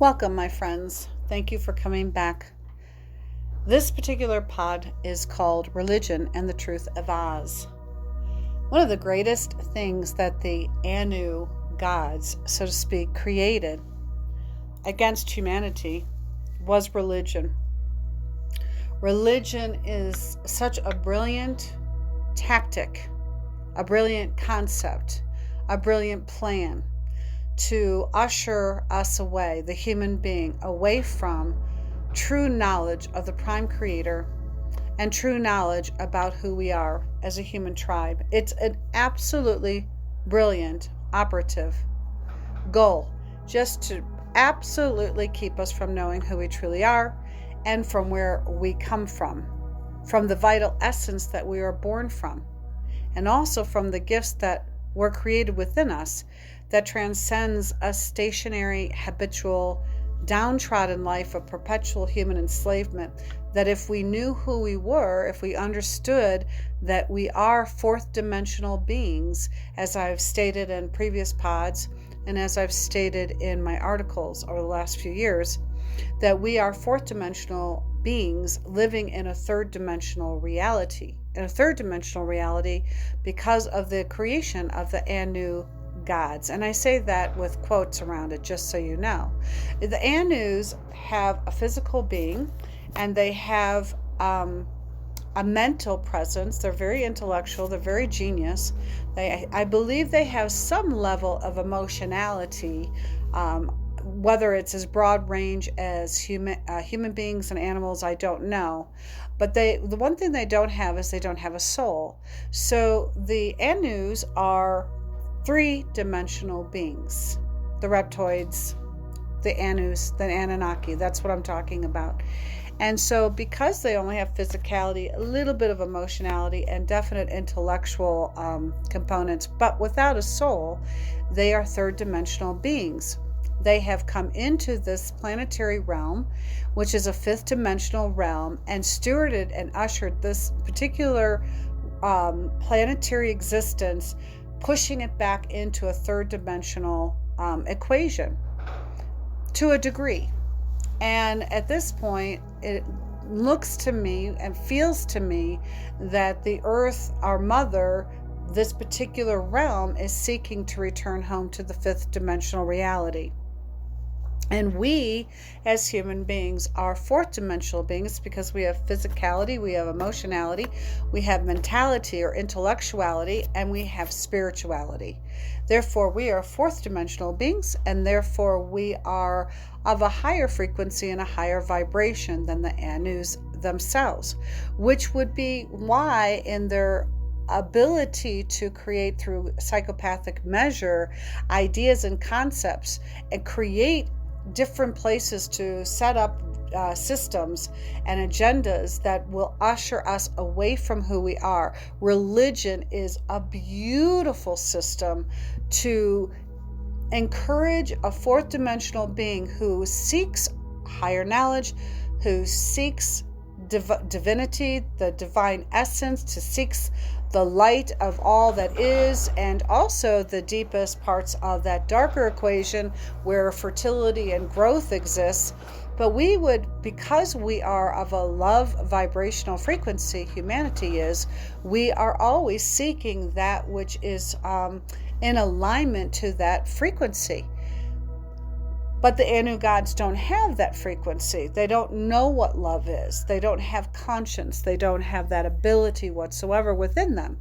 Welcome, my friends. Thank you for coming back. This particular pod is called Religion and the Truth of Oz. One of the greatest things that the Anu gods, so to speak, created against humanity was religion. Religion is such a brilliant tactic, a brilliant concept, a brilliant plan to usher us away, the human being, away from true knowledge of the prime creator and true knowledge about who we are as a human tribe. It's an absolutely brilliant operative goal, just to absolutely keep us from knowing who we truly are and from where we come from the vital essence that we are born from, and also from the gifts that were created within us that transcends a stationary, habitual, downtrodden life of perpetual human enslavement. That if we knew who we were, if we understood that we are fourth dimensional beings, as I've stated in previous pods and as I've stated in my articles over the last few years, that we are fourth dimensional beings living in a third dimensional reality. In a third dimensional reality because of the creation of the Anu gods. And I say that with quotes around it, just so you know. The Anus have a physical being, and they have a mental presence. They're very intellectual. They're very genius. I believe they have some level of emotionality, whether it's as broad range as human beings and animals, I don't know. But the one thing they don't have is they don't have a soul. So the Anus are three-dimensional beings. The reptoids, the Anus, the Anunnaki, that's what I'm talking about. And so because they only have physicality, a little bit of emotionality, and definite intellectual components, but without a soul, they are third-dimensional beings. They have come into this planetary realm, which is a fifth dimensional realm, and stewarded and ushered this particular planetary existence, pushing it back into a third dimensional equation to a degree. And at this point, it looks to me and feels to me that the earth, our mother, this particular realm, is seeking to return home to the fifth dimensional reality. And we, as human beings, are fourth dimensional beings because we have physicality, we have emotionality, we have mentality or intellectuality, and we have spirituality. Therefore, we are fourth dimensional beings, and therefore we are of a higher frequency and a higher vibration than the Anus themselves, which would be why in their ability to create through psychopathic measure ideas and concepts and create different places to set up systems and agendas that will usher us away from who we are. Religion is a beautiful system to encourage a fourth dimensional being who seeks higher knowledge, who seeks divinity, the divine essence, to seeks the light of all that is, and also the deepest parts of that darker equation where fertility and growth exists. But we would, because we are of a love vibrational frequency, humanity is, we are always seeking that which is in alignment to that frequency. But the Anu gods don't have that frequency. They don't know what love is. They don't have conscience. They don't have that ability whatsoever within them.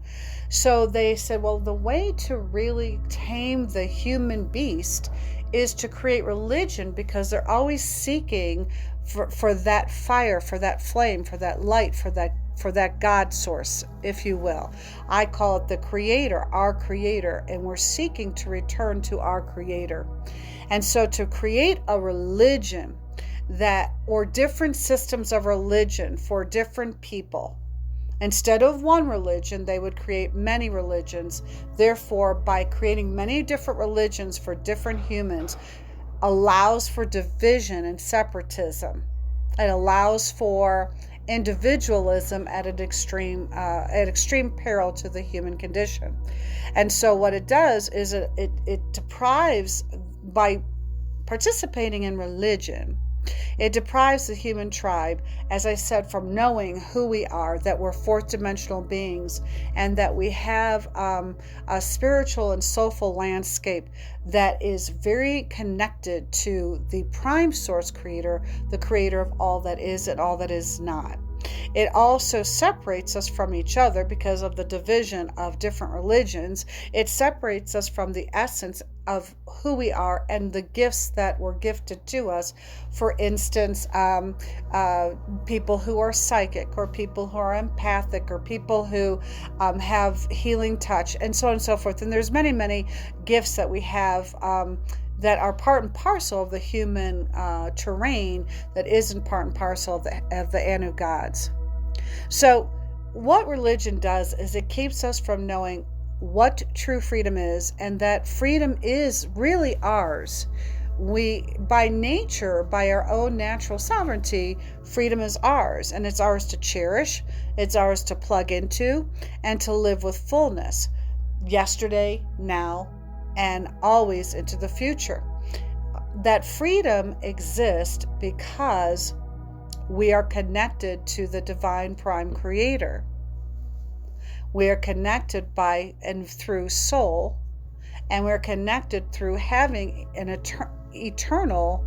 So they said, well, the way to really tame the human beast is to create religion, because they're always seeking for that fire, for that flame, for that light, for that God source, if you will. I call it the creator, our creator, and we're seeking to return to our creator. And so to create a religion or different systems of religion for different people, instead of one religion, they would create many religions. Therefore, by creating many different religions for different humans, allows for division and separatism. It allows for individualism at extreme peril to the human condition. And so what it does is it deprives, by participating in religion, it deprives the human tribe, as I said, from knowing who we are, that we're fourth dimensional beings, and that we have a spiritual and soulful landscape that is very connected to the prime source creator, the creator of all that is and all that is not. It also separates us from each other because of the division of different religions. It separates us from the essence of who we are and the gifts that were gifted to us. For instance, people who are psychic, or people who are empathic, or people who have healing touch, and so on and so forth. And there's many, many gifts that we have that are part and parcel of the human terrain that isn't part and parcel of the Anu gods. So what religion does is it keeps us from knowing what true freedom is, and that freedom is really ours. We, by nature, by our own natural sovereignty, freedom is ours, and it's ours to cherish, it's ours to plug into, and to live with fullness, yesterday, now, and always into the future. That freedom exists because we are connected to the divine prime creator. We are connected by and through soul, and we're connected through having an eternal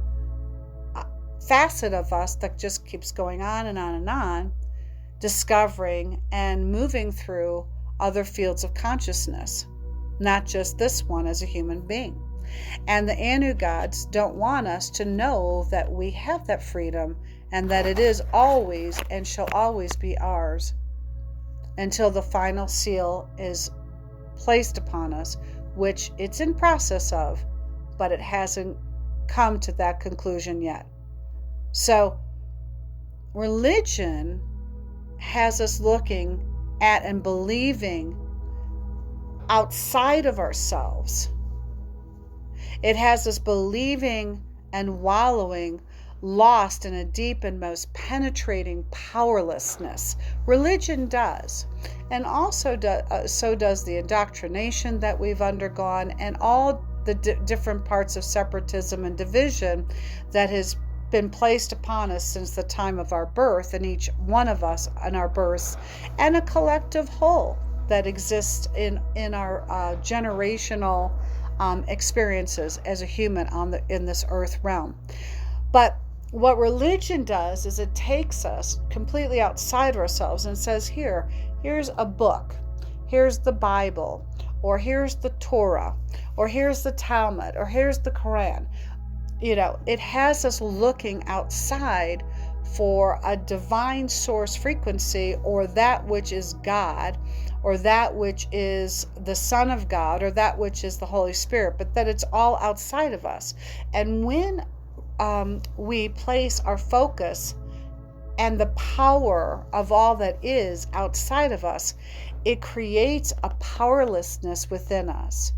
facet of us that just keeps going on and on and on, discovering and moving through other fields of consciousness, not just this one as a human being. And the Anu gods don't want us to know that we have that freedom, and that it is always and shall always be ours, until the final seal is placed upon us, which it's in process of, but it hasn't come to that conclusion yet. So religion has us looking at and believing outside of ourselves. It has us believing and wallowing, lost in a deep and most penetrating powerlessness. Religion does, and also so does the indoctrination that we've undergone, and all the different parts of separatism and division that has been placed upon us since the time of our birth, and each one of us in our births, and a collective whole that exists in our generational experiences as a human in this earth realm. But what religion does is it takes us completely outside of ourselves and says, here's a book, here's the Bible, or here's the Torah, or here's the Talmud, or here's the Quran. It has us looking outside for a divine source frequency, or that which is God, or that which is the Son of God, or that which is the Holy Spirit, but that it's all outside of us. And when we place our focus and the power of all that is outside of us, it creates a powerlessness within us.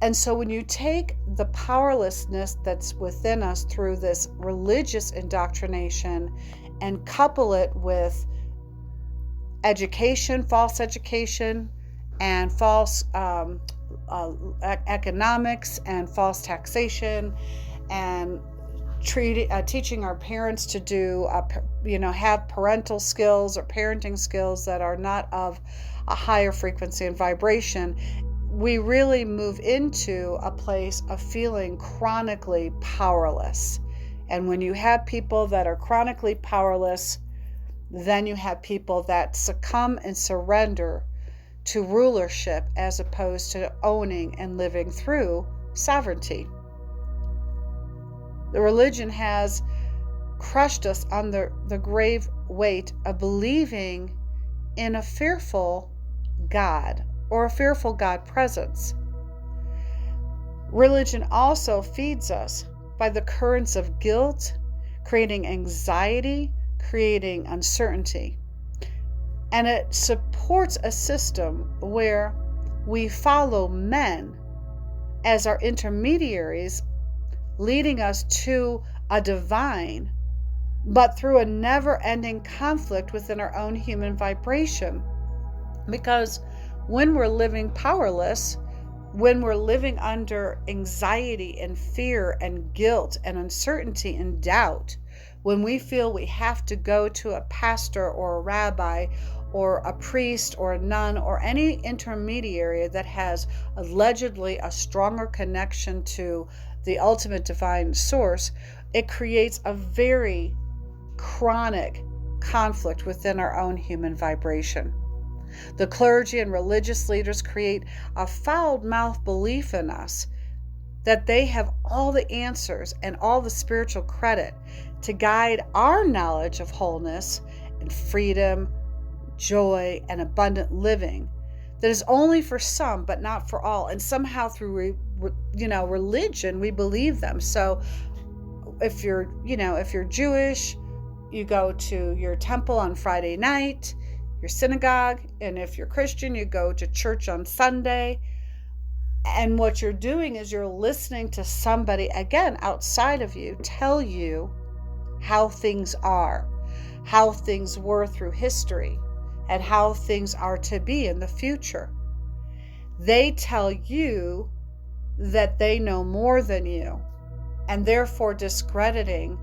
And so when you take the powerlessness that's within us through this religious indoctrination and couple it with education, false education, and false economics, and false taxation, and teaching our parents to do, have parental skills or parenting skills that are not of a higher frequency and vibration, we really move into a place of feeling chronically powerless. And when you have people that are chronically powerless, then you have people that succumb and surrender to rulership as opposed to owning and living through sovereignty. The religion has crushed us under the grave weight of believing in a fearful God, or a fearful God presence. Religion also feeds us by the currents of guilt, creating anxiety, creating uncertainty. And it supports a system where we follow men as our intermediaries, leading us to a divine, but through a never-ending conflict within our own human vibration. Because when we're living powerless, when we're living under anxiety and fear and guilt and uncertainty and doubt, when we feel we have to go to a pastor or a rabbi or a priest or a nun or any intermediary that has allegedly a stronger connection to the ultimate divine source, it creates a very chronic conflict within our own human vibration. The clergy and religious leaders create a foul-mouthed belief in us that they have all the answers and all the spiritual credit to guide our knowledge of wholeness and freedom, joy, and abundant living that is only for some but not for all. And somehow through religion, we believe them. So if you're Jewish, you go to your temple on Friday night, your synagogue, and if you're Christian, you go to church on Sunday. And what you're doing is you're listening to somebody, again, outside of you, tell you how things are, how things were through history, and how things are to be in the future. They tell you that they know more than you, and therefore discrediting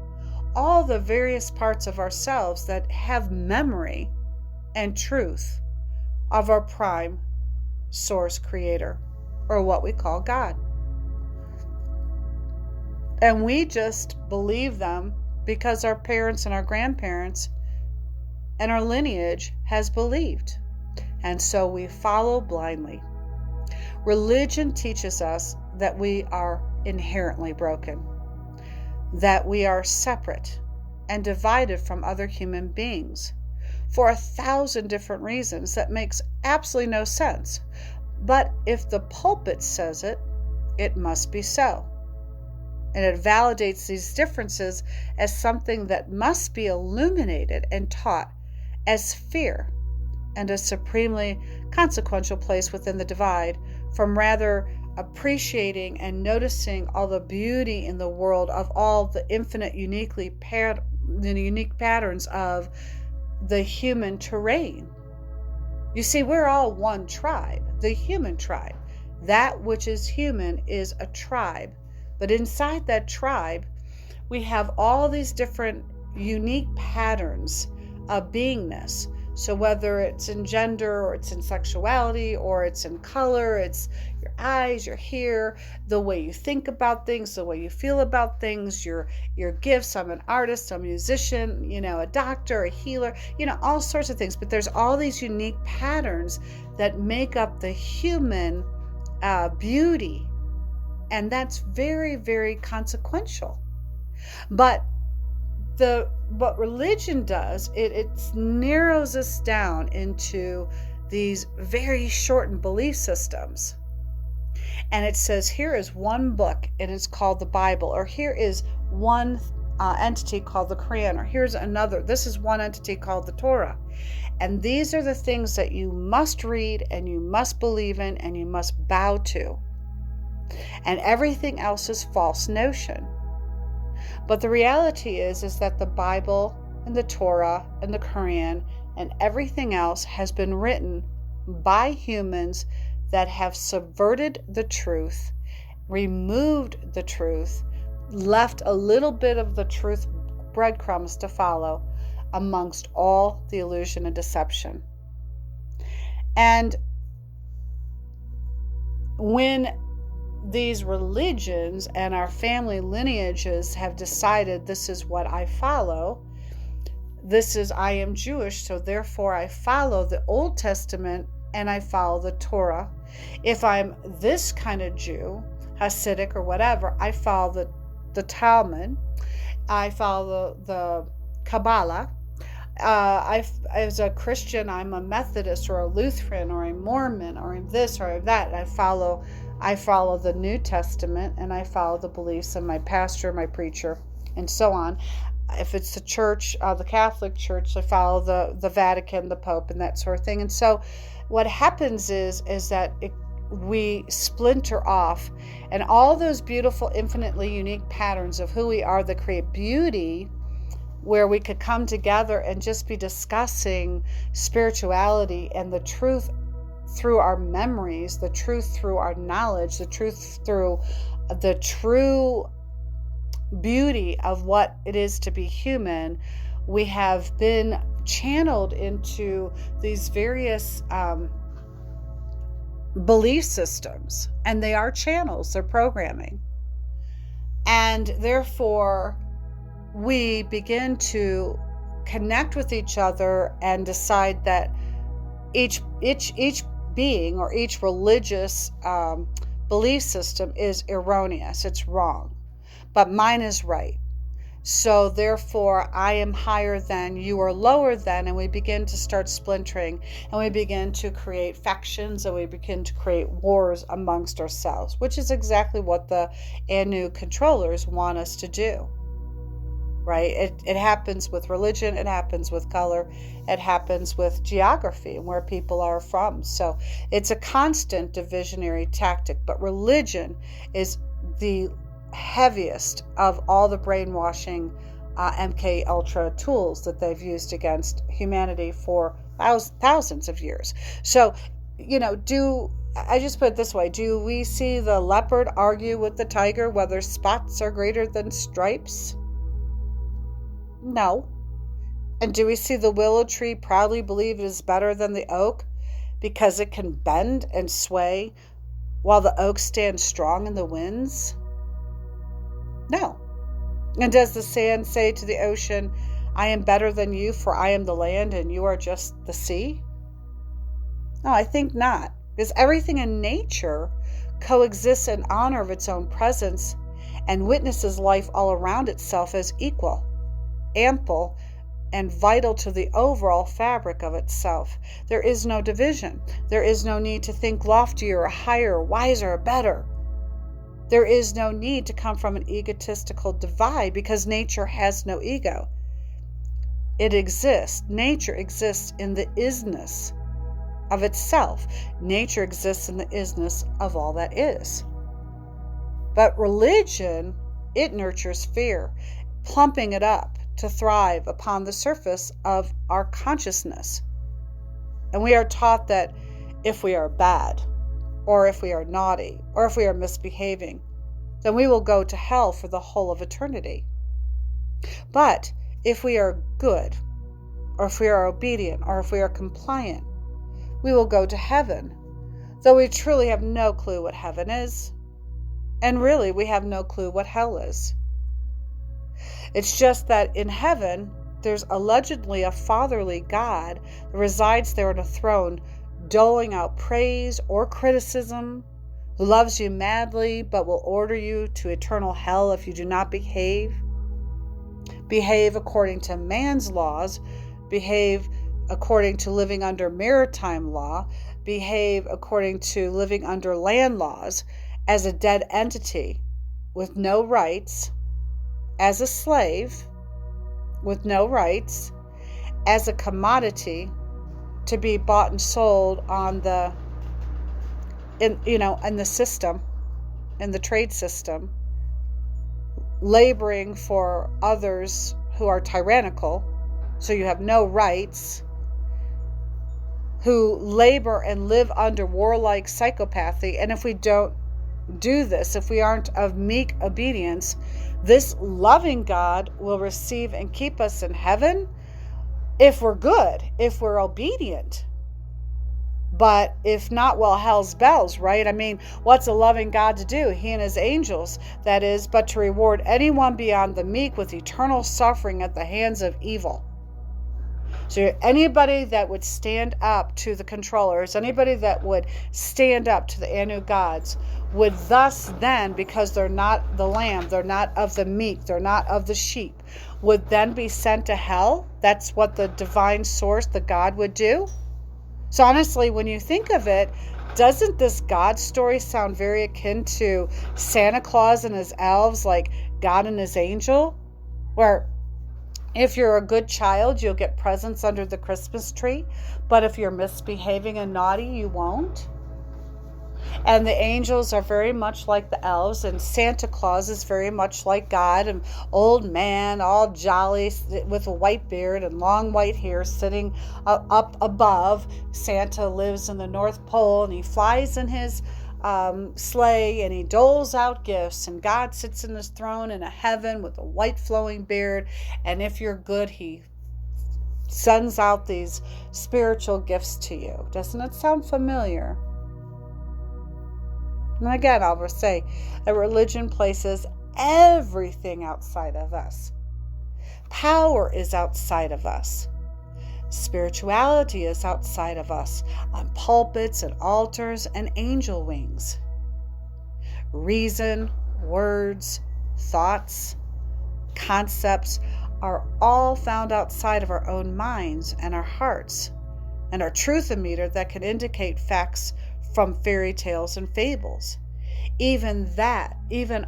all the various parts of ourselves that have memory and truth of our prime source creator, or what we call God. And we just believe them because our parents and our grandparents and our lineage has believed. And so we follow blindly. Religion teaches us that we are inherently broken, that we are separate and divided from other human beings for 1,000 different reasons that makes absolutely no sense. But if the pulpit says it, it must be so. And it validates these differences as something that must be illuminated and taught as fear and a supremely consequential place within the divide from rather appreciating and noticing all the beauty in the world of all the infinite unique patterns of the human terrain. You see, we're all one tribe, the human tribe. That which is human is a tribe. But inside that tribe, we have all these different unique patterns of beingness. So whether it's in gender or it's in sexuality or it's in color, it's your eyes, your hair, the way you think about things, the way you feel about things, your gifts. I'm an artist, I'm a musician, a doctor, a healer, all sorts of things. But there's all these unique patterns that make up the human beauty. And that's very, very consequential. But what religion does, it narrows us down into these very shortened belief systems. And it says, here is one book, and it's called the Bible, or here is one entity called the Quran, or here's another. This is one entity called the Torah. And these are the things that you must read, and you must believe in, and you must bow to. And everything else is false notion. But the reality is that the Bible and the Torah and the Quran and everything else has been written by humans that have subverted the truth, removed the truth, left a little bit of the truth breadcrumbs to follow amongst all the illusion and deception. And when these religions and our family lineages have decided this is what I follow, I am Jewish, so therefore I follow the Old Testament and I follow the Torah. If I'm this kind of Jew, Hasidic or whatever, I follow the Talmud, I follow the Kabbalah. As a Christian, I'm a Methodist or a Lutheran or a Mormon or I'm this or I'm that. I follow the New Testament and I follow the beliefs of my pastor, my preacher, and so on. If it's the church, the Catholic Church, I follow the Vatican, the Pope, and that sort of thing. And so what happens is that we splinter off, and all those beautiful, infinitely unique patterns of who we are that create beauty, where we could come together and just be discussing spirituality and the truth through our memories, the truth through our knowledge, the truth through the true beauty of what it is to be human, we have been channeled into these various belief systems, and they are channels, they're programming. And therefore, we begin to connect with each other and decide that each being or each religious belief system is erroneous, it's wrong, but mine is right. So therefore, I am higher than, you are lower than, and we begin to start splintering, and we begin to create factions, and we begin to create wars amongst ourselves, which is exactly what the Anu controllers want us to do, right? It happens with religion, it happens with color, it happens with geography and where people are from. So it's a constant divisionary tactic, but religion is the heaviest of all the brainwashing MK Ultra tools that they've used against humanity for thousands of years. So, I just put it this way, do we see the leopard argue with the tiger whether spots are greater than stripes? No. And do we see the willow tree proudly believe it is better than the oak because it can bend and sway while the oak stands strong in the winds? No. And does the sand say to the ocean, I am better than you, for I am the land and you are just the sea? No, I think not. Because everything in nature coexists in honor of its own presence and witnesses life all around itself as equal, ample, and vital to the overall fabric of itself. There is no division. There is no need to think loftier or higher, or wiser or better. There is no need to come from an egotistical divide because nature has no ego. It exists. Nature exists in the isness of itself. Nature exists in the isness of all that is. But religion, it nurtures fear, plumping it up to thrive upon the surface of our consciousness. And we are taught that if we are bad, or if we are naughty, or if we are misbehaving, then we will go to hell for the whole of eternity. But if we are good, or if we are obedient, or if we are compliant, we will go to heaven, though we truly have no clue what heaven is. And really, we have no clue what hell is. It's just that in heaven, there's allegedly a fatherly God that resides there on a throne, doling out praise or criticism, who loves you madly but will order you to eternal hell if you do not behave. Behave according to man's laws, behave according to living under maritime law, behave according to living under land laws as a dead entity with no rights, as a slave with no rights, as a commodity to be bought and sold on in the system, in the trade system, laboring for others who are tyrannical, so you have no rights, who labor and live under warlike psychopathy. And if we don't do this, if we aren't of meek obedience, this loving God will receive and keep us in heaven if we're good, if we're obedient. But if not, well, hell's bells, right? I mean, what's a loving God to do? He and his angels, that is, but to reward anyone beyond the meek with eternal suffering at the hands of evil. So anybody that would stand up to the controllers, anybody that would stand up to the Anu gods, would thus then, because they're not the lamb, they're not of the meek, they're not of the sheep, would then be sent to hell. That's what the divine source, the God, would do. So honestly, when you think of it, doesn't this God story sound very akin to Santa Claus and his elves, like God and his angel? Where if you're a good child, you'll get presents under the Christmas tree, but if you're misbehaving and naughty, you won't. And the angels are very much like the elves, and Santa Claus is very much like God, an old man, all jolly, with a white beard and long white hair, sitting up above. Santa lives in the North Pole, and he flies in his sleigh, and he doles out gifts, and God sits in his throne in a heaven with a white flowing beard, and if you're good, he sends out these spiritual gifts to you. Doesn't it sound familiar? And again, I'll say that religion places everything outside of us. Power is outside of us. Spirituality is outside of us, on pulpits and altars and angel wings. Reason, words, thoughts, concepts are all found outside of our own minds and our hearts, and our truth-o-meter that can indicate facts from fairy tales and fables. Even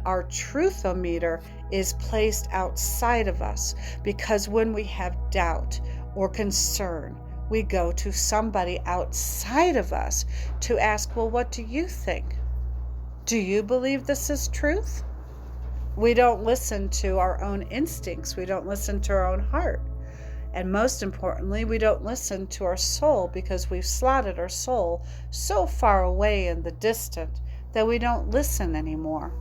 our truth-o-meter is placed outside of us, because when we have doubt or concern, we go to somebody outside of us to ask, well, what do you think? Do you believe this is truth? We don't listen to our own instincts. We don't listen to our own heart. And most importantly, we don't listen to our soul, because we've slotted our soul so far away in the distant that we don't listen anymore.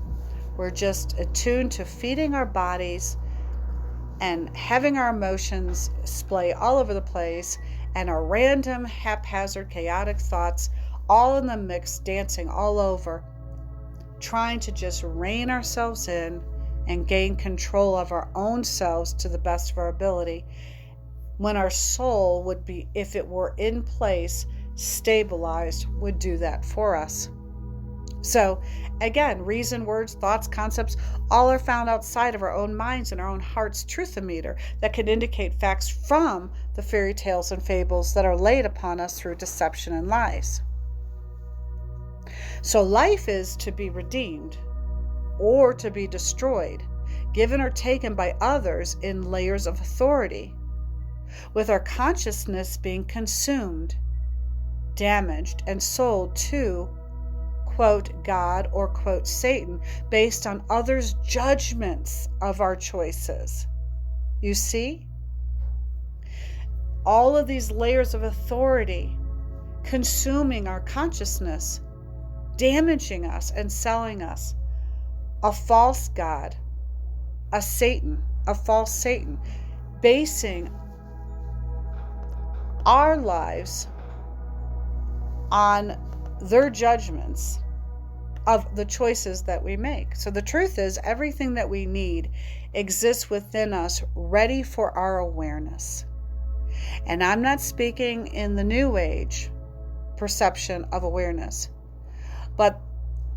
We're just attuned to feeding our bodies and having our emotions splay all over the place, and our random, haphazard, chaotic thoughts all in the mix, dancing all over, trying to just rein ourselves in and gain control of our own selves to the best of our ability, when our soul would be, if it were in place, stabilized, would do that for us. So again, reason, words, thoughts, concepts, all are found outside of our own minds and our own heart's truth-o-meter that can indicate facts from the fairy tales and fables that are laid upon us through deception and lies. So life is to be redeemed or to be destroyed, given or taken by others in layers of authority, with our consciousness being consumed, damaged, and sold to, quote, God or quote, Satan, based on others' judgments of our choices. You see? All of these layers of authority consuming our consciousness, damaging us and selling us a false God, a Satan, a false Satan, basing our lives on their judgments of the choices that we make. So the truth is, everything that we need exists within us, ready for our awareness. And I'm not speaking in the New Age perception of awareness, but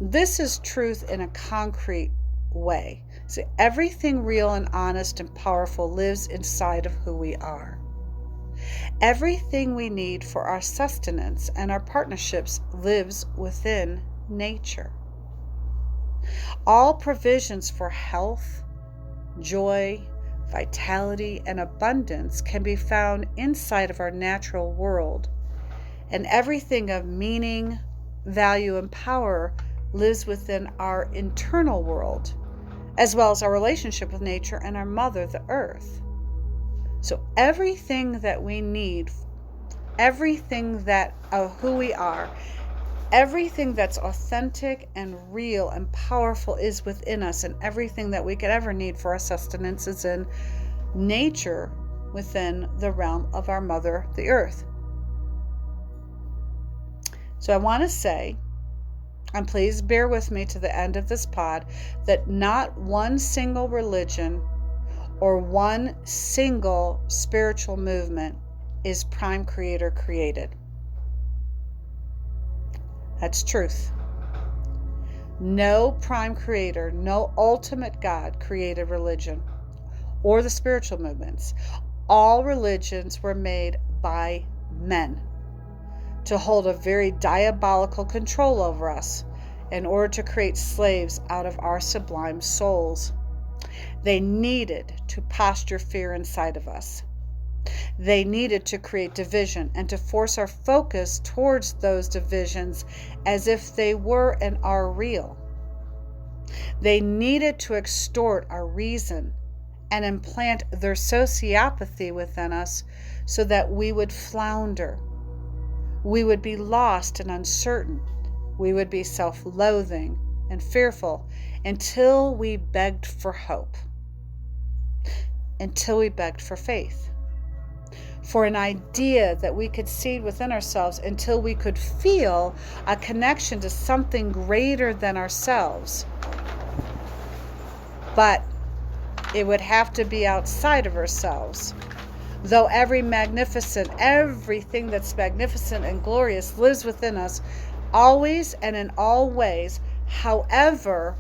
this is truth in a concrete way. So everything real and honest and powerful lives inside of who we are. Everything we need for our sustenance and our partnerships lives within nature. All provisions for health, joy, vitality, and abundance can be found inside of our natural world, and everything of meaning, value, and power lives within our internal world, as well as our relationship with nature and our mother, the earth. So everything that we need, everything that of who we are, everything that's authentic and real and powerful is within us, and everything that we could ever need for our sustenance is in nature within the realm of our mother, the earth. So I want to say, and please bear with me to the end of this pod, that not one single religion or one single spiritual movement is prime creator created. That's truth. No prime creator, no ultimate God created religion or the spiritual movements. All religions were made by men to hold a very diabolical control over us in order to create slaves out of our sublime souls. They needed to posture fear inside of us. They needed to create division and to force our focus towards those divisions as if they were and are real. They needed to extort our reason and implant their sociopathy within us so that we would flounder. We would be lost and uncertain. We would be self-loathing and fearful until we begged for hope, until we begged for faith, for an idea that we could see within ourselves, until we could feel a connection to something greater than ourselves. But it would have to be outside of ourselves. Though everything that's magnificent and glorious lives within us, always and in all ways. However,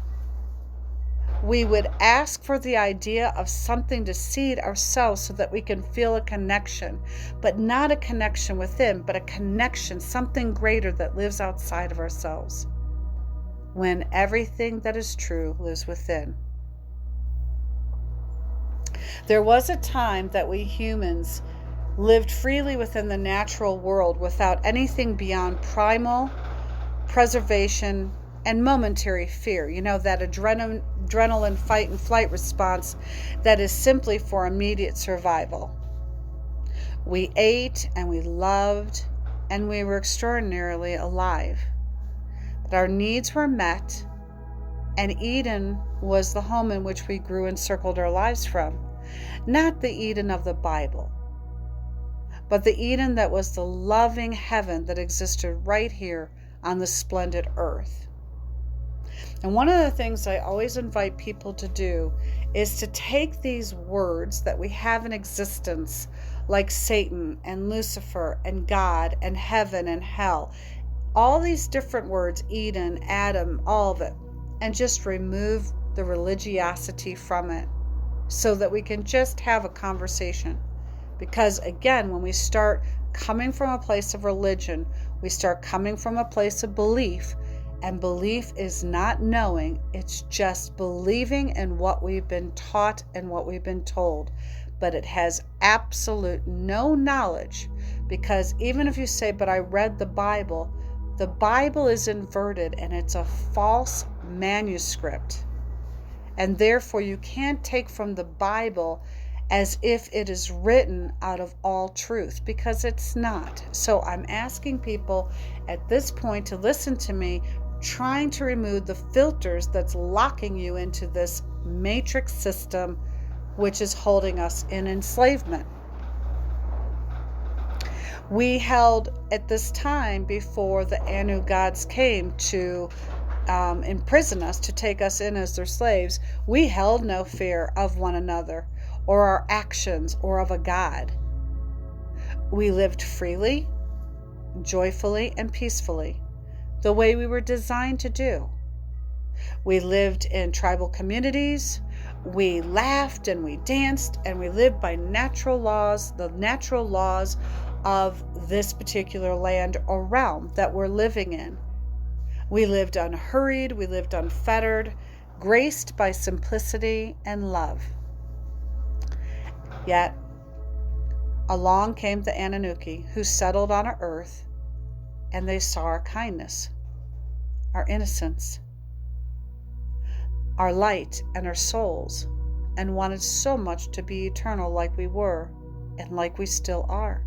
we would ask for the idea of something to seed ourselves so that we can feel a connection, but not a connection within, but a connection, something greater that lives outside of ourselves, when everything that is true lives within. There was a time that we humans lived freely within the natural world without anything beyond primal preservation and momentary fear. You know, that adrenaline fight and flight response that is simply for immediate survival. We ate and we loved and we were extraordinarily alive. But our needs were met, and Eden was the home in which we grew and circled our lives from. Not the Eden of the Bible, but the Eden that was the loving heaven that existed right here on the splendid earth. And one of the things I always invite people to do is to take these words that we have in existence, like Satan and Lucifer and God and heaven and hell, all these different words, Eden, Adam, all of it, and just remove the religiosity from it so that we can just have a conversation. Because again, when we start coming from a place of religion, we start coming from a place of belief, and belief is not knowing, it's just believing in what we've been taught and what we've been told. But it has absolute no knowledge, because even if you say, but I read the Bible is inverted and it's a false manuscript. And therefore you can't take from the Bible as if it is written out of all truth, because it's not. So I'm asking people at this point to listen to me, trying to remove the filters that's locking you into this matrix system, which is holding us in enslavement. We held at this time, before the Anu gods came to imprison us, to take us in as their slaves, we held no fear of one another or our actions or of a God. We lived freely, joyfully, and peacefully, the way we were designed to do. We lived in tribal communities, we laughed and we danced, and we lived by natural laws, the natural laws of this particular land or realm that we're living in. We lived unhurried, we lived unfettered, graced by simplicity and love. Yet, along came the Anunnaki, who settled on our earth, and they saw our kindness, our innocence, our light, and our souls, and wanted so much to be eternal like we were, and like we still are.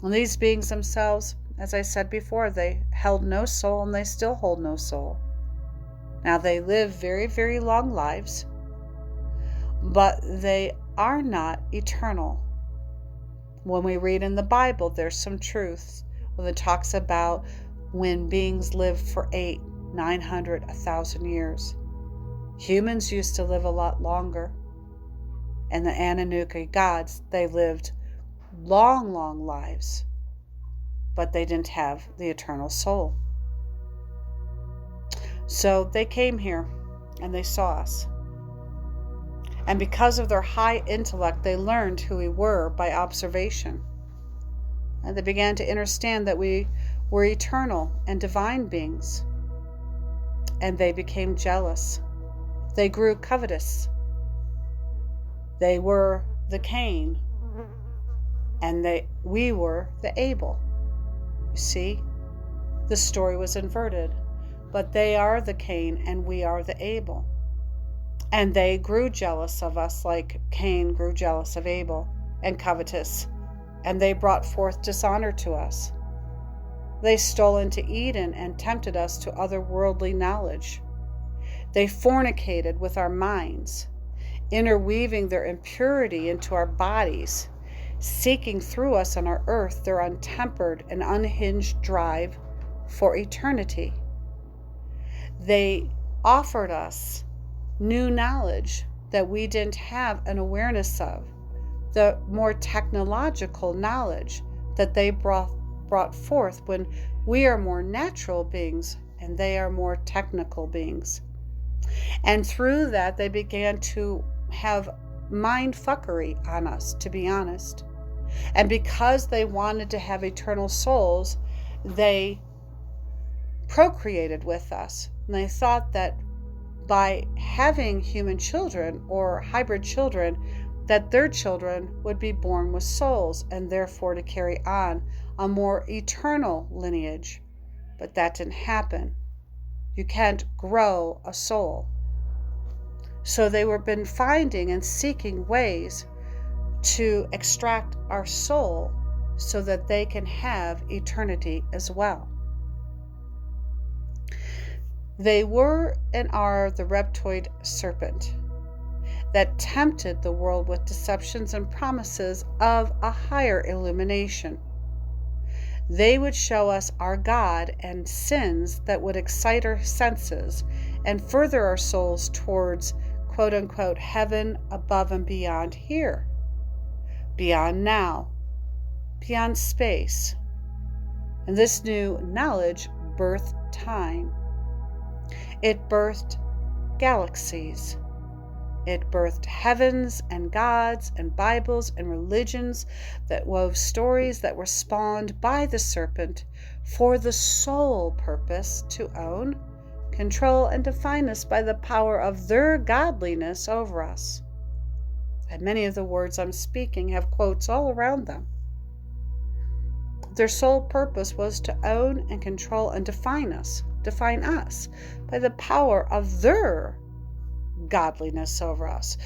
And these beings themselves, as I said before, they held no soul, and they still hold no soul. Now, they live very, very long lives, but they are not eternal. When we read in the Bible, there's some truths when it talks about when beings live for 800, 900, 1,000 years. Humans used to live a lot longer. And the Anunnaki gods, they lived long, long lives, but they didn't have the eternal soul. So they came here and they saw us. And because of their high intellect, they learned who we were by observation. And they began to understand that we were eternal and divine beings. And they became jealous. They grew covetous. They were the Cain And we were the able. You see, the story was inverted. But they are the Cain and we are the Abel. And they grew jealous of us like Cain grew jealous of Abel, and covetous. And they brought forth dishonor to us. They stole into Eden and tempted us to otherworldly knowledge. They fornicated with our minds, interweaving their impurity into our bodies, seeking through us on our earth their untempered and unhinged drive for eternity. They offered us new knowledge that we didn't have an awareness of, the more technological knowledge that they brought forth when we are more natural beings and they are more technical beings. And through that, they began to have mind fuckery on us, to be honest. And because they wanted to have eternal souls, they procreated with us. And they thought that by having human children or hybrid children, that their children would be born with souls and therefore to carry on a more eternal lineage. But that didn't happen. You can't grow a soul. So they were been finding and seeking ways to extract our soul so that they can have eternity as well. They were and are the reptoid serpent that tempted the world with deceptions and promises of a higher illumination. They would show us our God and sins that would excite our senses and further our souls towards quote-unquote heaven above and beyond here, beyond now, beyond space. And this new knowledge birthed time. It birthed galaxies. It birthed heavens and gods and Bibles and religions that wove stories that were spawned by the serpent for the sole purpose to own, control, and define us by the power of their godliness over us. And many of the words I'm speaking have quotes all around them. Their sole purpose was to own and control and define us by the power of their godliness over us,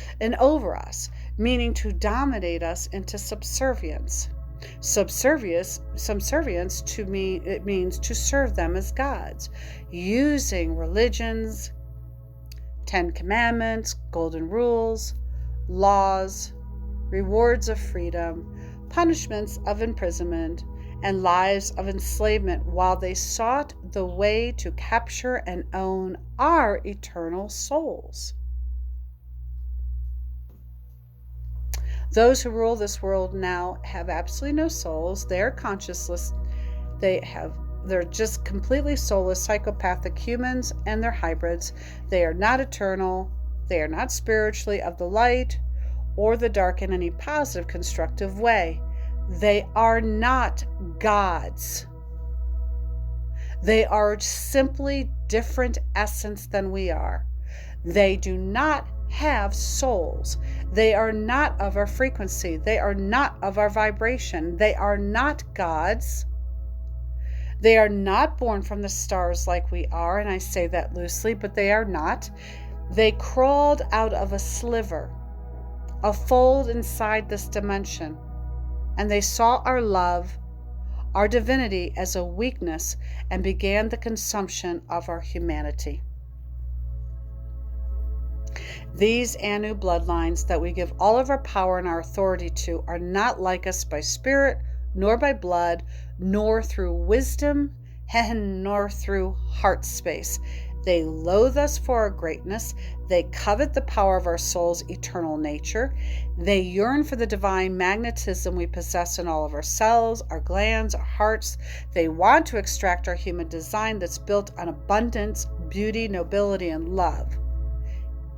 meaning to dominate us into subservience. Subservience to me, it means to serve them as gods, using religions, 10 Commandments, golden rules, laws, rewards of freedom, punishments of imprisonment, and lives of enslavement while they sought the way to capture and own our eternal souls. Those who rule this world now have absolutely no souls. They are conscienceless. They're just completely soulless, psychopathic humans, and they're hybrids. They are not eternal. They are not spiritually of the light or the dark in any positive, constructive way. They are not gods. They are simply different essence than we are. They do not have souls. They are not of our frequency. They are not of our vibration. They are not gods. They are not born from the stars like we are, and I say that loosely, but they are not. They crawled out of a sliver, a fold inside this dimension, and they saw our love, our divinity as a weakness, and began the consumption of our humanity. These Anu bloodlines that we give all of our power and our authority to are not like us by spirit, nor by blood, nor through wisdom, and nor through heart space. They loathe us for our greatness. They covet the power of our soul's eternal nature. They yearn for the divine magnetism we possess in all of our cells, our glands, our hearts. They want to extract our human design that's built on abundance, beauty, nobility, and love.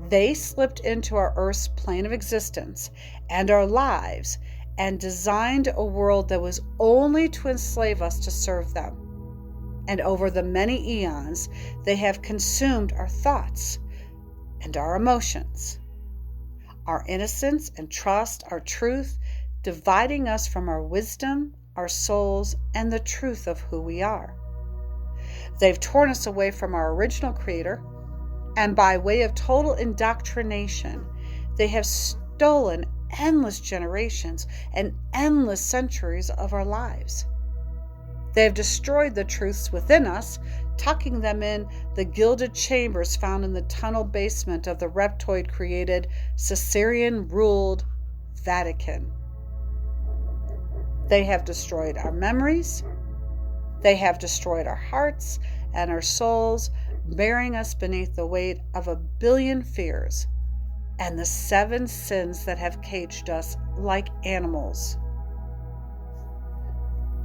They slipped into our Earth's plane of existence and our lives and designed a world that was only to enslave us to serve them. And over the many eons, they have consumed our thoughts and our emotions, our innocence and trust, our truth, dividing us from our wisdom, our souls, and the truth of who we are. They've torn us away from our original Creator, and by way of total indoctrination, they have stolen endless generations and endless centuries of our lives. They have destroyed the truths within us, tucking them in the gilded chambers found in the tunnel basement of the reptoid-created, Caesarean-ruled Vatican. They have destroyed our memories. They have destroyed our hearts and our souls, burying us beneath the weight of 1 billion fears and the 7 sins that have caged us like animals.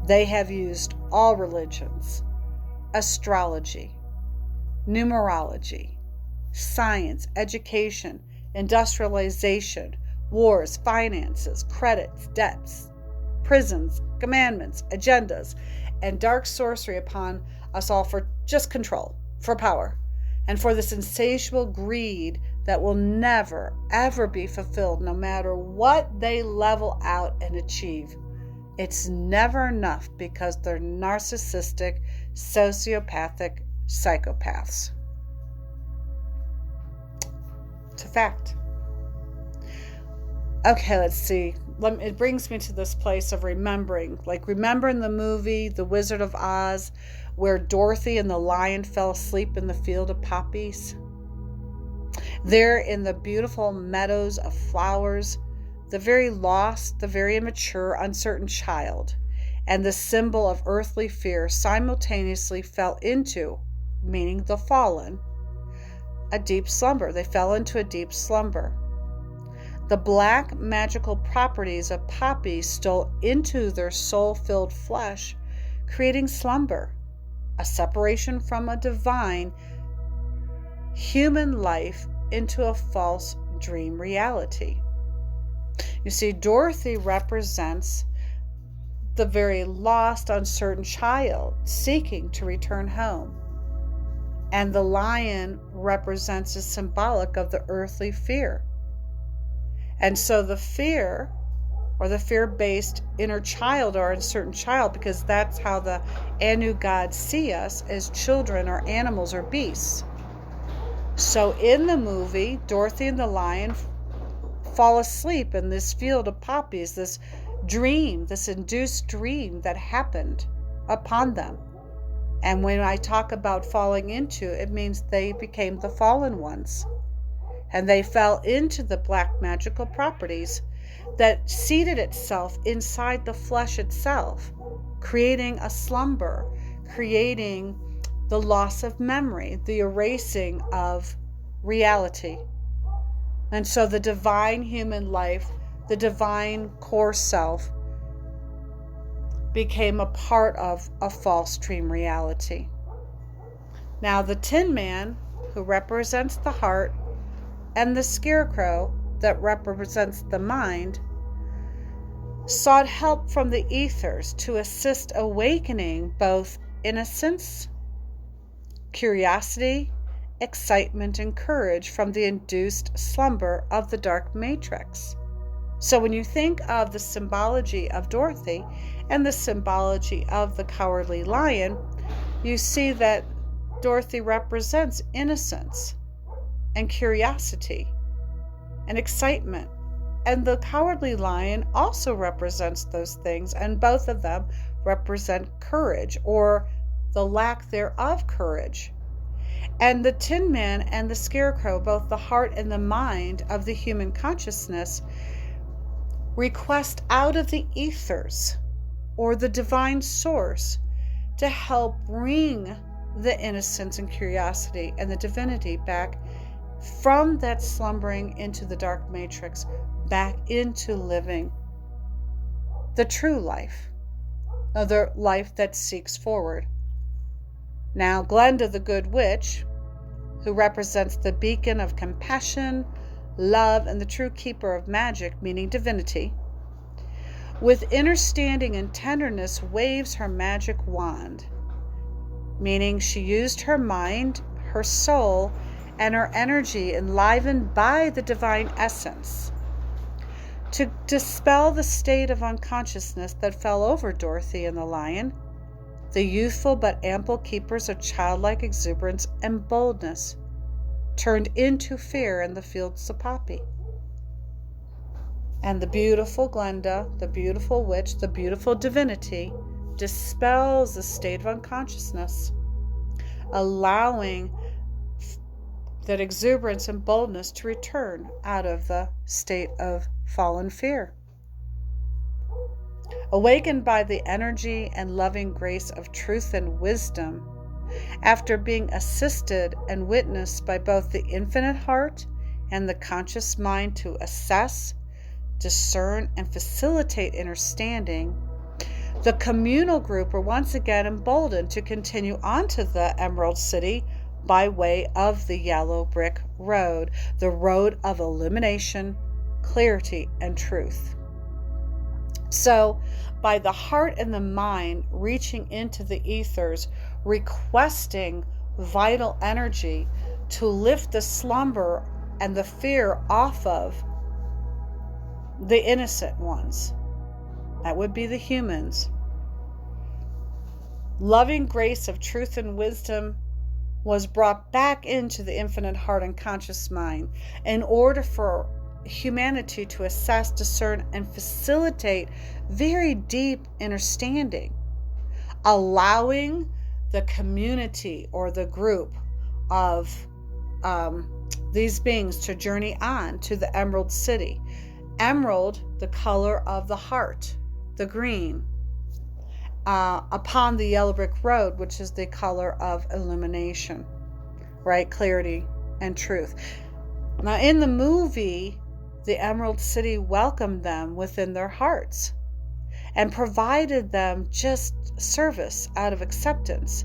They have used all religions, astrology, numerology, science, education, industrialization, wars, finances, credits, debts, prisons, commandments, agendas, and dark sorcery upon us all for just control, for power, and for this insatiable greed that will never, ever be fulfilled no matter what they level out and achieve. It's never enough because they're narcissistic, sociopathic psychopaths. It's a fact. Okay, let's see. It brings me to this place of remembering. Like, remember in the movie The Wizard of Oz, where Dorothy and the lion fell asleep in the field of poppies? There in the beautiful meadows of flowers, the very lost, the very immature, uncertain child, and the symbol of earthly fear simultaneously fell into, meaning the fallen, a deep slumber. They fell into a deep slumber. The black magical properties of poppies stole into their soul-filled flesh, creating slumber, a separation from a divine human life into a false dream reality. You see, Dorothy represents the very lost, uncertain child seeking to return home. And the lion represents a symbolic of the earthly fear. And so the fear, or the fear-based inner child or uncertain child, because that's how the Anu gods see us, as children or animals or beasts. So in the movie, Dorothy and the lion fall asleep in this field of poppies, this dream, this induced dream that happened upon them. And when I talk about falling into, it means they became the fallen ones. And they fell into the black magical properties that seated itself inside the flesh itself, creating a slumber, creating the loss of memory, the erasing of reality. And so the divine human life, the divine core self, became a part of a false dream reality. Now the Tin Man, who represents the heart, and the Scarecrow, that represents the mind, sought help from the ethers to assist awakening both innocence, curiosity, excitement, and courage from the induced slumber of the dark matrix. So when you think of the symbology of Dorothy and the symbology of the cowardly lion, you see that Dorothy represents innocence and curiosity and excitement. And the cowardly lion also represents those things, and both of them represent courage, or the lack thereof courage. And the Tin Man and the Scarecrow, both the heart and the mind of the human consciousness, request out of the ethers, or the divine source, to help bring the innocence and curiosity and the divinity back from that slumbering into the dark matrix, back into living the true life, the life that seeks forward. Now, Glenda the Good Witch, who represents the beacon of compassion, love, and the true keeper of magic, meaning divinity, with understanding and tenderness waves her magic wand, meaning she used her mind, her soul, and her energy enlivened by the divine essence To dispel the state of unconsciousness that fell over Dorothy and the lion, the youthful but ample keepers of childlike exuberance and boldness turned into fear in the fields of poppy. And the beautiful Glenda, the beautiful witch, the beautiful divinity, dispels the state of unconsciousness, allowing that exuberance and boldness to return out of the state of fallen fear. Awakened by the energy and loving grace of truth and wisdom, after being assisted and witnessed by both the infinite heart and the conscious mind to assess, discern, and facilitate understanding, the communal group were once again emboldened to continue on to the Emerald City by way of the yellow brick road, the road of illumination, clarity, and truth. So, by the heart and the mind reaching into the ethers, requesting vital energy to lift the slumber and the fear off of the innocent ones, that would be the humans. Loving grace of truth and wisdom was brought back into the infinite heart and conscious mind in order for humanity to assess, discern, and facilitate very deep understanding, allowing the community or the group of these beings to journey on to the Emerald City. Emerald, the color of the heart, the green, upon the yellow brick road, which is the color of illumination, right? Clarity and truth. Now, in the movie, the Emerald City welcomed them within their hearts and provided them just service out of acceptance.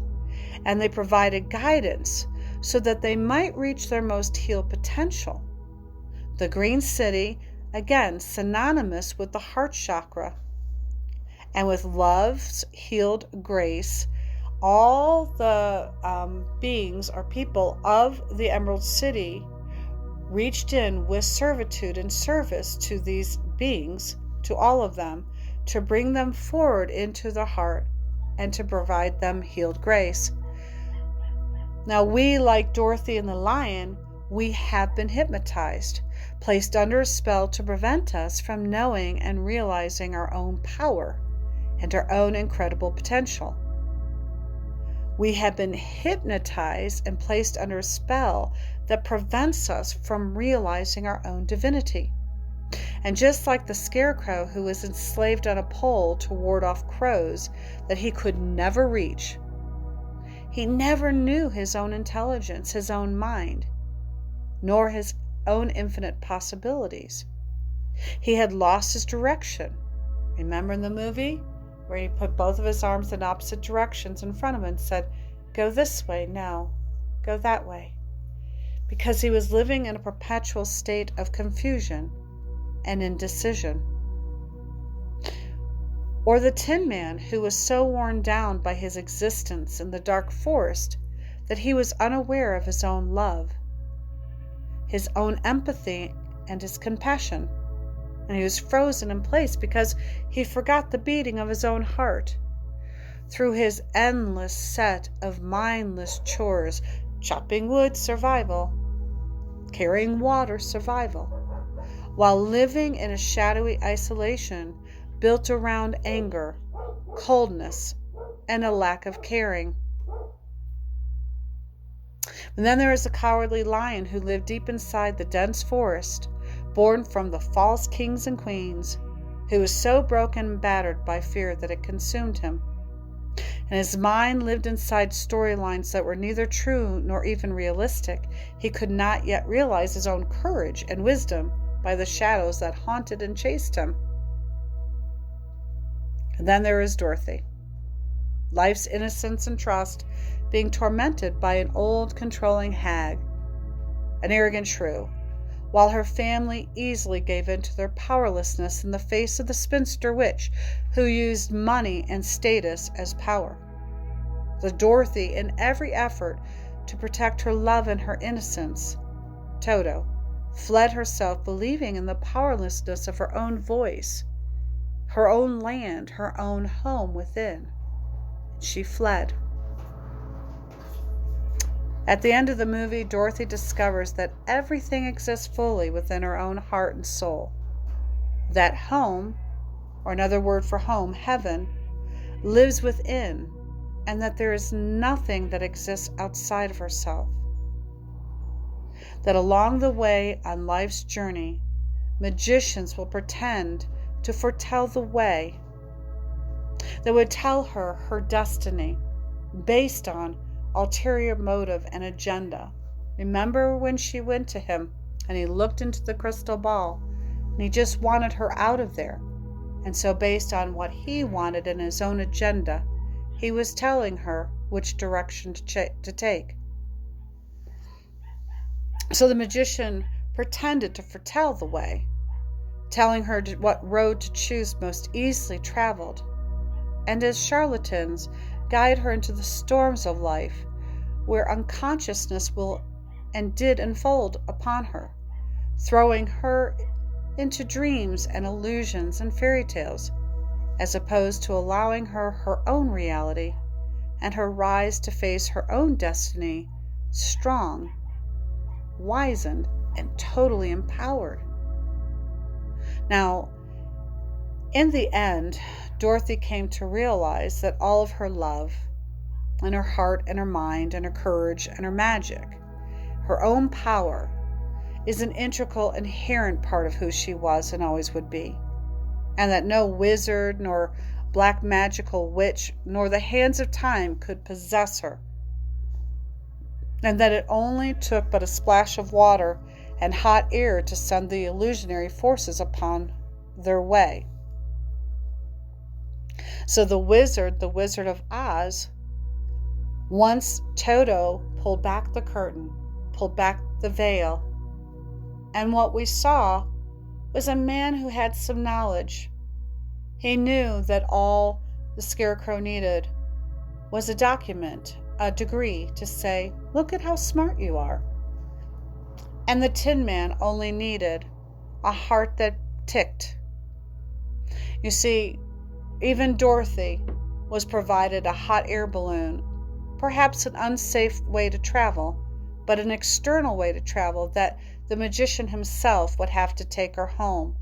And they provided guidance so that they might reach their most healed potential. The Green City, again, synonymous with the heart chakra. And with love's healed grace, all the beings or people of the Emerald City reached in with servitude and service to these beings, to all of them, to bring them forward into the heart and to provide them healed grace. Now we, like Dorothy and the lion, we have been hypnotized, placed under a spell to prevent us from knowing and realizing our own power and our own incredible potential. We have been hypnotized and placed under a spell that prevents us from realizing our own divinity. And just like the scarecrow who was enslaved on a pole to ward off crows that he could never reach, he never knew his own intelligence, his own mind, nor his own infinite possibilities. He had lost his direction. Remember in the movie where he put both of his arms in opposite directions in front of him and said, "Go this way, no, go that way," because he was living in a perpetual state of confusion and indecision. Or the Tin Man, who was so worn down by his existence in the dark forest that he was unaware of his own love, his own empathy, and his compassion. And he was frozen in place because he forgot the beating of his own heart. Through his endless set of mindless chores, chopping wood, survival, carrying water, survival, while living in a shadowy isolation built around anger, coldness, and a lack of caring. And then there is the cowardly lion who lived deep inside the dense forest, born from the false kings and queens, who was so broken and battered by fear that it consumed him. And his mind lived inside storylines that were neither true nor even realistic. He could not yet realize his own courage and wisdom by the shadows that haunted and chased him. And then there is Dorothy, life's innocence and trust being tormented by an old controlling hag, an arrogant shrew, while her family easily gave in to their powerlessness in the face of the spinster witch who used money and status as power. The Dorothy, in every effort to protect her love and her innocence, Toto, fled herself, believing in the powerlessness of her own voice, her own land, her own home within. She fled. At the end of the movie, Dorothy discovers that everything exists fully within her own heart and soul. That home, or another word for home, heaven, lives within, and that there is nothing that exists outside of herself. That along the way on life's journey, magicians will pretend to foretell the way. They would tell her her destiny based on ulterior motive and agenda. Remember when she went to him and he looked into the crystal ball and he just wanted her out of there? And so based on what he wanted in his own agenda, he was telling her which direction to take. So the magician pretended to foretell the way, telling her what road to choose most easily traveled. And as charlatans guide her into the storms of life, where unconsciousness will and did unfold upon her, throwing her into dreams and illusions and fairy tales, as opposed to allowing her her own reality and her rise to face her own destiny, strong, wizened, and totally empowered. Now, in the end, Dorothy came to realize that all of her love, and her heart and her mind and her courage and her magic, her own power, is an integral, inherent part of who she was and always would be, and that no wizard nor black magical witch nor the hands of time could possess her, and that it only took but a splash of water and hot air to send the illusionary forces upon their way. So the Wizard of Oz, once Toto pulled back the curtain, pulled back the veil, and what we saw was a man who had some knowledge. He knew that all the Scarecrow needed was a document, a degree to say, "Look at how smart you are." And the Tin Man only needed a heart that ticked. You see, even Dorothy was provided a hot air balloon, perhaps an unsafe way to travel, but an external way to travel that the magician himself would have to take her home,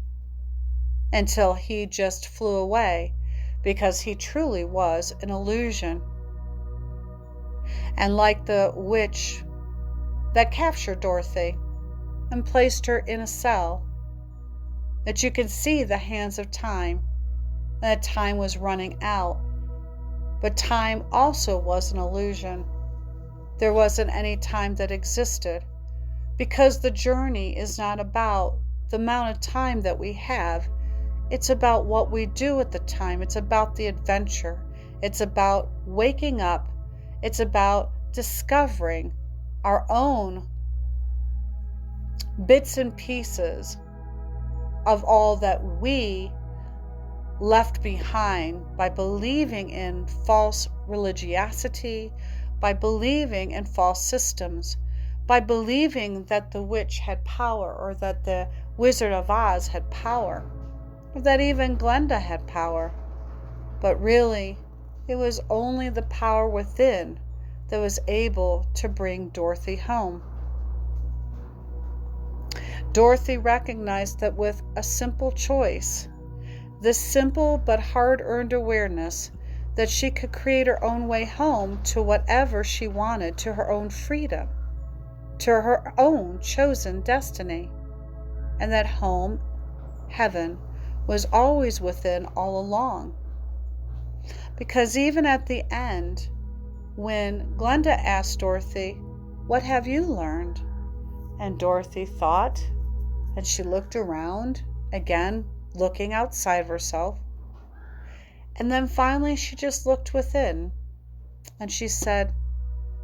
until he just flew away, because he truly was an illusion. And like the witch that captured Dorothy and placed her in a cell, that you could see the hands of time, that time was running out. But time also was an illusion. There wasn't any time that existed, because the journey is not about the amount of time that we have. It's about what we do at the time. It's about the adventure. It's about waking up. It's about discovering our own bits and pieces of all that we left behind by believing in false religiosity, by believing in false systems, by believing that the witch had power, or that the Wizard of Oz had power, or that even Glenda had power. But really, it was only the power within that was able to bring Dorothy home. Dorothy recognized that with a simple choice, this simple but hard-earned awareness that she could create her own way home to whatever she wanted, to her own freedom, to her own chosen destiny, and that home, heaven, was always within all along. Because even at the end, when Glenda asked Dorothy, "What have you learned?" and Dorothy thought, and she looked around, again looking outside of herself, and then finally she just looked within, and she said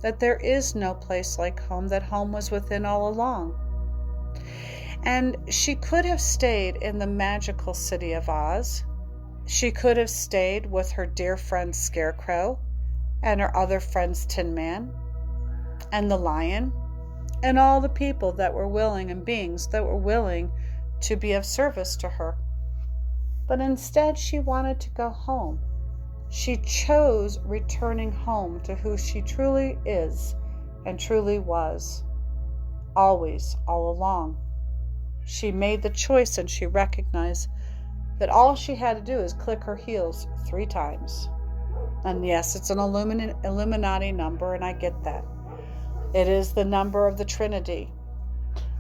that there is no place like home, that home was within all along. And she could have stayed in the magical city of Oz. She could have stayed with her dear friend Scarecrow and her other friends Tin Man and the Lion and all the people that were willing and beings that were willing to be of service to her. But instead, she wanted to go home. She chose returning home to who she truly is and truly was, always, all along. She made the choice, and she recognized that all she had to do is click her heels 3 times. And yes, it's an Illuminati number, and I get that. It is the number of the Trinity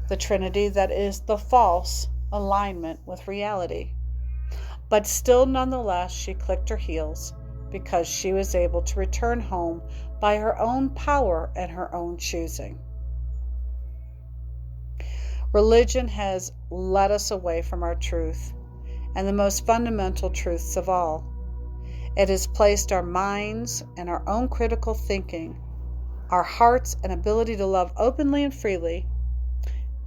that is the false alignment with reality. But still, nonetheless, she clicked her heels because she was able to return home by her own power and her own choosing. Religion has led us away from our truth and the most fundamental truths of all. It has placed our minds and our own critical thinking, our hearts and ability to love openly and freely,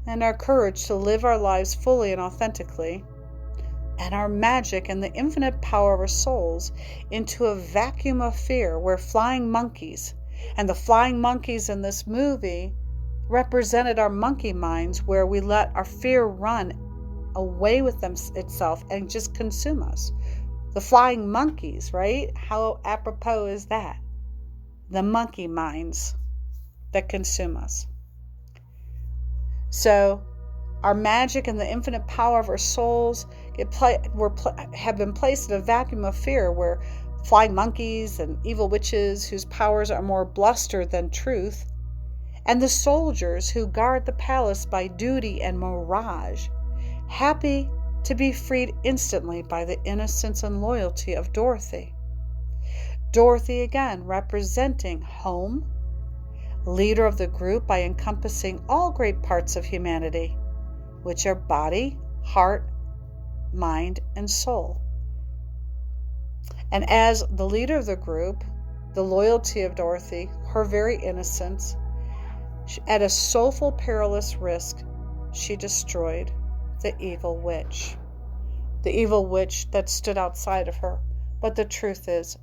and our courage to live our lives fully and authentically, and our magic and the infinite power of our souls into a vacuum of fear where flying monkeys, and the flying monkeys in this movie represented our monkey minds, where we let our fear run away with itself and just consume us. The flying monkeys, right? How apropos is that? The monkey minds that consume us. So our magic and the infinite power of our souls have been placed in a vacuum of fear where flying monkeys and evil witches whose powers are more bluster than truth, and the soldiers who guard the palace by duty and mirage, happy to be freed instantly by the innocence and loyalty of Dorothy. Dorothy again representing home, leader of the group by encompassing all great parts of humanity, which are body, heart, mind, and soul. And as the leader of the group, the loyalty of Dorothy, her very innocence, at a soulful, perilous risk, she destroyed the evil witch that stood outside of her. But the truth is,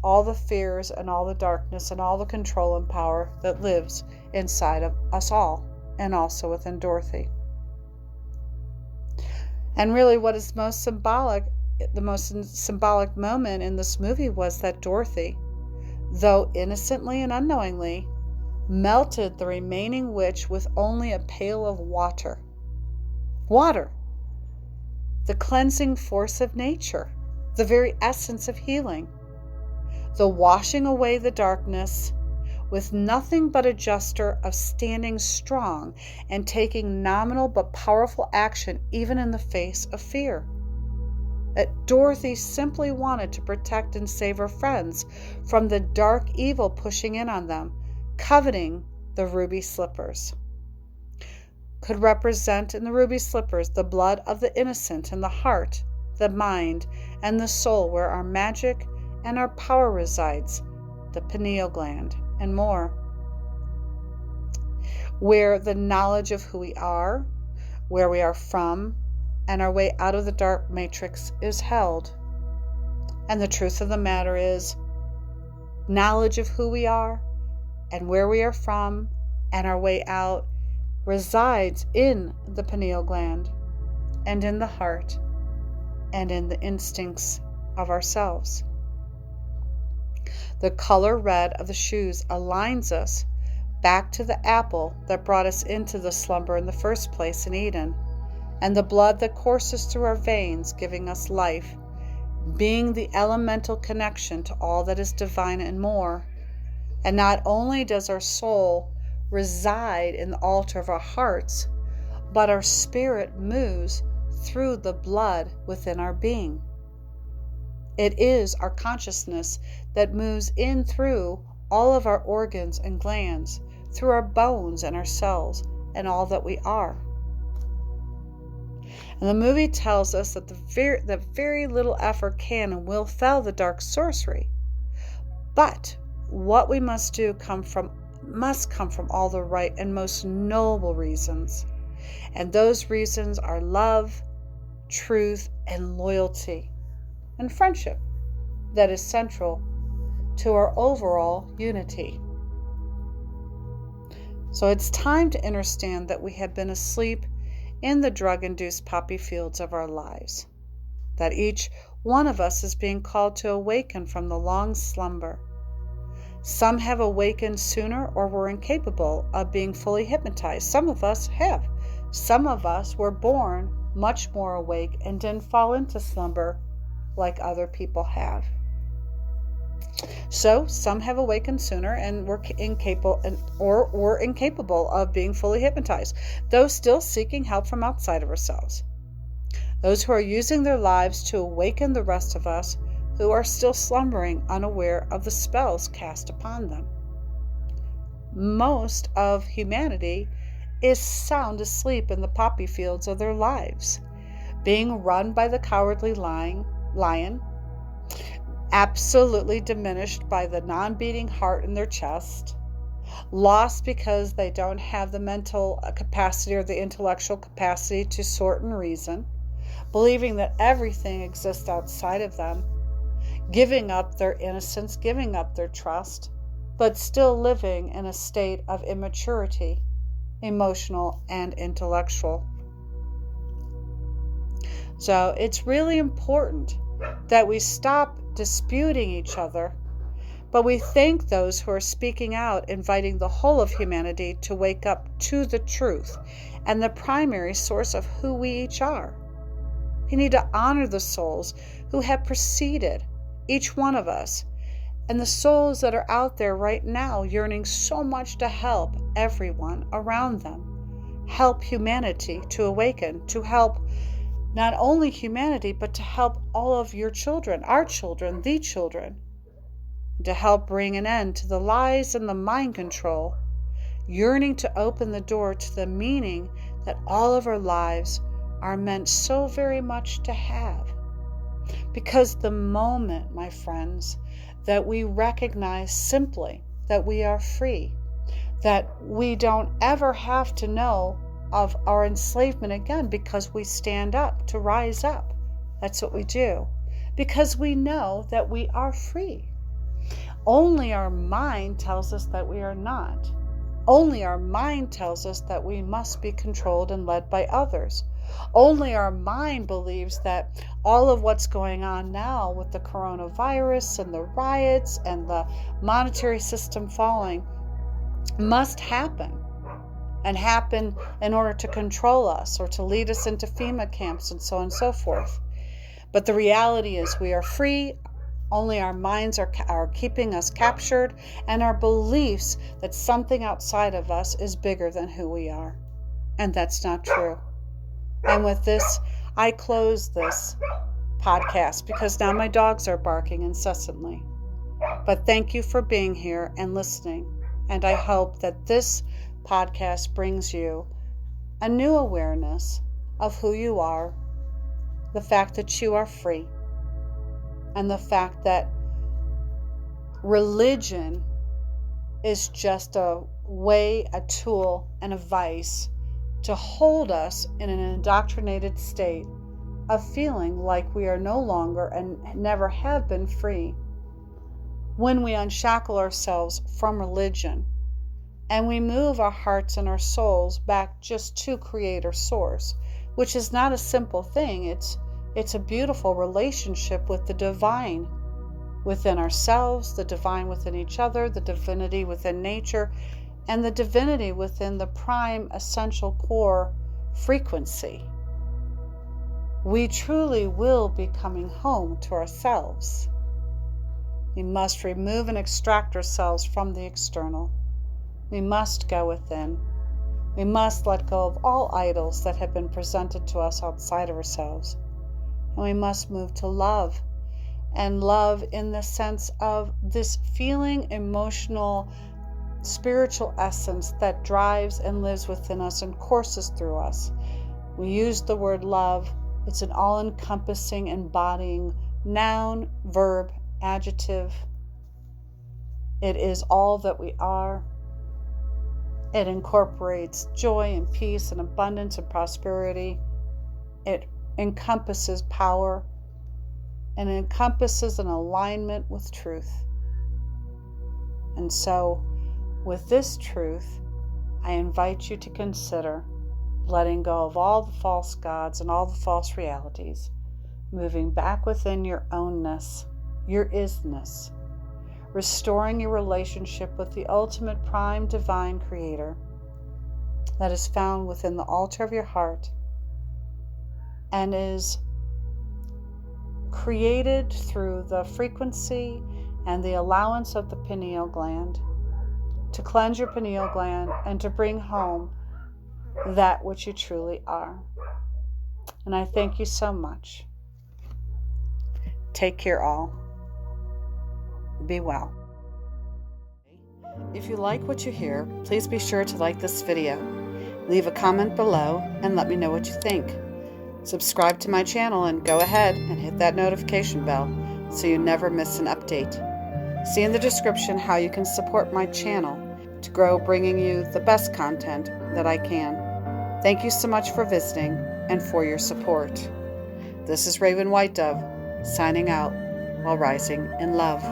all the fears and all the darkness and all the control and power that lives inside of us all, and also within Dorothy. And really, what is most symbolic, the most symbolic moment in this movie was that Dorothy, though innocently and unknowingly, melted the remaining witch with only a pail of water. Water, the cleansing force of nature, the very essence of healing, the washing away the darkness with nothing but a gesture of standing strong and taking nominal but powerful action even in the face of fear. That Dorothy simply wanted to protect and save her friends from the dark evil pushing in on them, coveting the ruby slippers. Could represent in the ruby slippers the blood of the innocent and the heart, the mind, and the soul where our magic and our power resides, the pineal gland, and more. Where the knowledge of who we are, where we are from, and our way out of the dark matrix is held. And the truth of the matter is, knowledge of who we are, and where we are from, and our way out resides in the pineal gland, and in the heart, and in the instincts of ourselves. The color red of the shoes aligns us back to the apple that brought us into the slumber in the first place in Eden, and the blood that courses through our veins, giving us life, being the elemental connection to all that is divine and more. And not only does our soul reside in the altar of our hearts, but our spirit moves through the blood within our being. It is our consciousness that moves in through all of our organs and glands, through our bones and our cells, and all that we are. And the movie tells us that very little effort can and will fell the dark sorcery. But what we must do must come from all the right and most noble reasons. And those reasons are love, truth, and loyalty, and friendship that is central to our overall unity. So it's time to understand that we have been asleep in the drug-induced poppy fields of our lives, that each one of us is being called to awaken from the long slumber. Some have awakened sooner or were incapable of being fully hypnotized. Some of us have. Some of us were born much more awake and didn't fall into slumber like other people have. So some have awakened sooner and were incapable of being fully hypnotized, though still seeking help from outside of ourselves. Those who are using their lives to awaken the rest of us who are still slumbering, unaware of the spells cast upon them. Most of humanity is sound asleep in the poppy fields of their lives, being run by the cowardly lion, absolutely diminished by the non-beating heart in their chest, lost because they don't have the mental capacity or the intellectual capacity to sort and reason, believing that everything exists outside of them, giving up their innocence, giving up their trust, but still living in a state of immaturity, emotional and intellectual. So it's really important that we stop disputing each other, but we thank those who are speaking out, inviting the whole of humanity to wake up to the truth and the primary source of who we each are. We need to honor the souls who have preceded each one of us, and the souls that are out there right now yearning so much to help everyone around them, help humanity to awaken, to help not only humanity, but to help all of your children, our children, the children, to help bring an end to the lies and the mind control, yearning to open the door to the meaning that all of our lives are meant so very much to have. Because the moment, my friends, that we recognize simply that we are free, that we don't ever have to know of our enslavement again, because we stand up to rise up. That's what we do, because we know that we are free. Only our mind tells us that we are not. Only our mind tells us that we must be controlled and led by others. Only our mind believes that all of what's going on now with the coronavirus and the riots and the monetary system falling must happen, and happen in order to control us or to lead us into FEMA camps and so on and so forth. But the reality is we are free. Only our minds are keeping us captured, and our beliefs that something outside of us is bigger than who we are. And that's not true. And with this, I close this podcast because now my dogs are barking incessantly. But thank you for being here and listening. And I hope that this podcast brings you a new awareness of who you are, the fact that you are free, and the fact that religion is just a way, a tool, and a vice to hold us in an indoctrinated state of feeling like we are no longer and never have been free. When we unshackle ourselves from religion and we move our hearts and our souls back just to Creator Source, which is not a simple thing. It's a beautiful relationship with the divine within ourselves, the divine within each other, the divinity within nature, and the divinity within the prime essential core frequency. We truly will be coming home to ourselves. We must remove and extract ourselves from the external. We must go within. We must let go of all idols that have been presented to us outside of ourselves. And we must move to love. And love in the sense of this feeling, emotional, spiritual essence that drives and lives within us and courses through us. We use the word love. It's an all-encompassing, embodying noun, verb, adjective. It is all that we are. It incorporates joy and peace and abundance and prosperity. It encompasses power, and it encompasses an alignment with truth. And so, with this truth, I invite you to consider letting go of all the false gods and all the false realities, moving back within your ownness, your isness, restoring your relationship with the ultimate prime divine creator that is found within the altar of your heart and is created through the frequency and the allowance of the pineal gland to cleanse your pineal gland and to bring home that which you truly are. And I thank you so much. Take care, all. Be well. If you like what you hear, please be sure to like this video. Leave a comment below and let me know what you think. Subscribe to my channel and go ahead and hit that notification bell so you never miss an update. See in the description how you can support my channel to grow bringing you the best content that I can. Thank you so much for visiting and for your support. This is Raven White Dove signing out while rising in love.